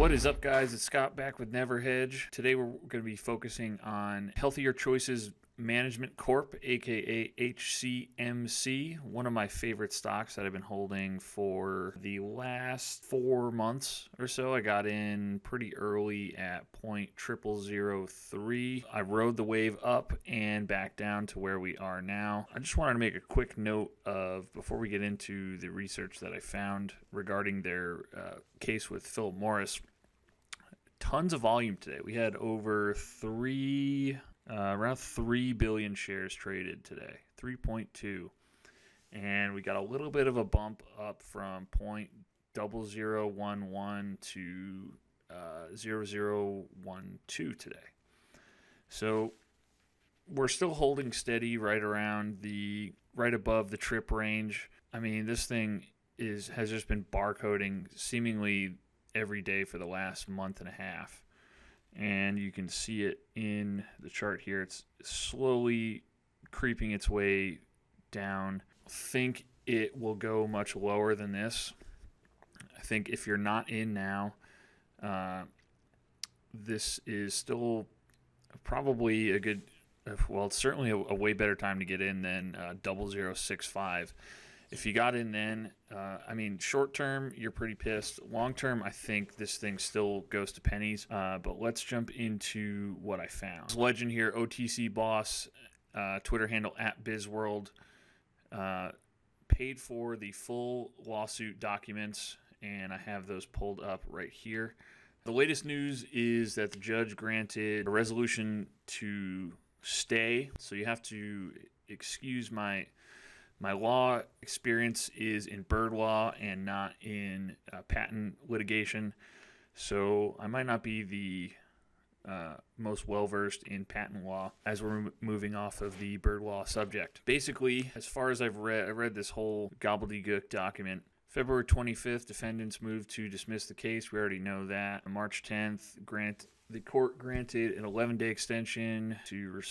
What is up, guys? It's Scott back with Never Hedge. Today we're going to be focusing on Healthier Choices Management Corp, aka HCMC, one of my favorite stocks that I've been holding for the last 4 months or so. I got in pretty early at 0.0003. I rode the wave up and back down to where we are now. I just wanted to make a quick note of, before we get into the research that I found regarding their case with Philip Morris, tons of volume today. We had over around 3 billion shares traded today, 3.2. And we got a little bit of a bump up from 0.0011 to 0.0012 today. So we're still holding steady right above the trip range. I mean, this thing has just been barcoding seemingly every day for the last month and a half. And you can see it in the chart here. It's slowly creeping its way down. I think it will go much lower than this. I think if you're not in now, this is still probably a good, well, it's certainly a way better time to get in than 0065. If you got in then, short term, you're pretty pissed. Long term, I think this thing still goes to pennies. But let's jump into what I found. Legend here, OTC Boss, Twitter handle @BizWorld, paid for the full lawsuit documents, and I have those pulled up right here. The latest news is that the judge granted a resolution to stay. So you have to excuse my law experience is in bird law and not in patent litigation, so I might not be the most well-versed in patent law as we're moving off of the bird law subject. Basically, as far as I read this whole gobbledygook document. February 25th, defendants moved to dismiss the case. We already know that. On March 10th, the court granted an 11-day extension to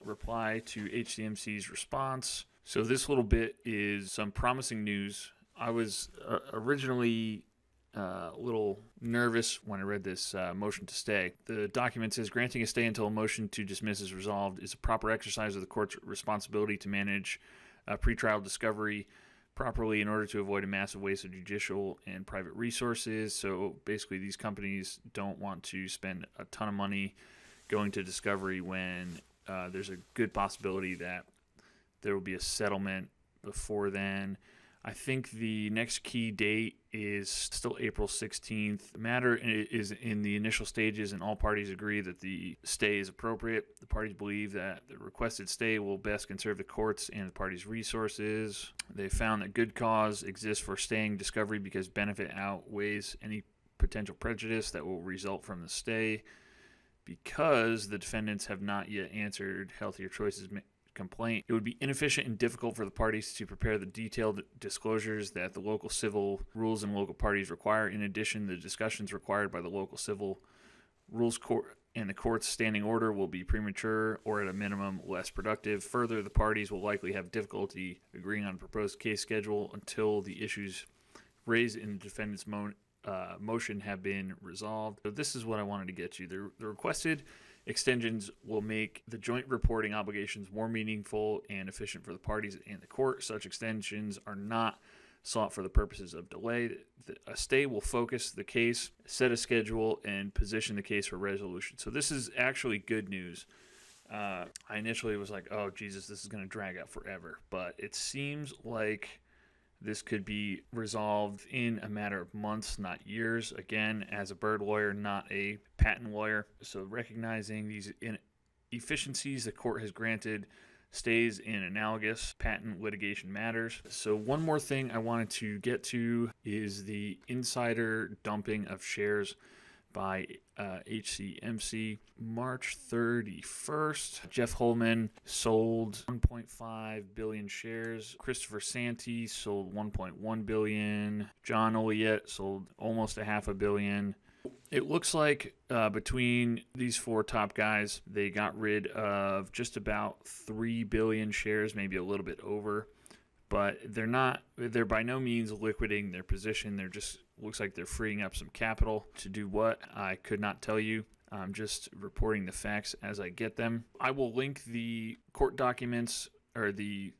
reply to HCMC's response. So this little bit is some promising news. I was originally a little nervous when I read this motion to stay. The document says, granting a stay until a motion to dismiss is resolved is a proper exercise of the court's responsibility to manage pretrial discovery properly in order to avoid a massive waste of judicial and private resources. So basically, these companies don't want to spend a ton of money going to discovery when there's a good possibility that there will be a settlement before then. I think the next key date is still April 16th. The matter is in the initial stages, and all parties agree that the stay is appropriate. The parties believe that the requested stay will best conserve the courts and the parties' resources. They found that good cause exists for staying discovery because benefit outweighs any potential prejudice that will result from the stay. Because the defendants have not yet answered Healthier Choices complaint, it would be inefficient and difficult for the parties to prepare the detailed disclosures that the local civil rules and local parties require. In addition, the discussions required by the local civil rules court and the court's standing order will be premature or at a minimum less productive. Further, the parties will likely have difficulty agreeing on a proposed case schedule until the issues raised in the defendant's motion have been resolved. So this is what I wanted to get you. The requested extensions will make the joint reporting obligations more meaningful and efficient for the parties and the court. Such extensions are not sought for the purposes of delay. A stay will focus the case, set a schedule, and position the case for resolution. So this is actually good news. I initially was like, oh, Jesus, this is going to drag out forever. But it seems like this could be resolved in a matter of months, not years. Again, as a bird lawyer, not a patent lawyer. So recognizing these inefficiencies, the court has granted stays in analogous patent litigation matters. So one more thing I wanted to get to is the insider dumping of shares by HCMC. March 31st, Jeff Holman sold 1.5 billion shares. Christopher Santee sold 1.1 billion. John Oliet sold almost 500 million. It looks like between these four top guys, they got rid of just about 3 billion shares, maybe a little bit over. But they're by no means liquidating their position. They're just Looks like they're freeing up some capital. To do what? I could not tell you. I'm just reporting the facts as I get them. I will link the court documents, or the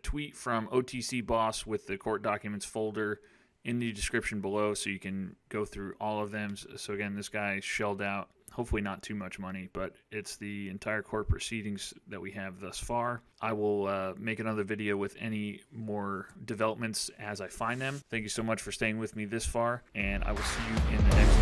tweet from OTC Boss with the court documents folder in the description below, so you can go through all of them. So again, this guy shelled out, hopefully not too much money, but it's the entire court proceedings that we have thus far. I will make another video with any more developments as I find them. Thank you so much for staying with me this far, and I will see you in the next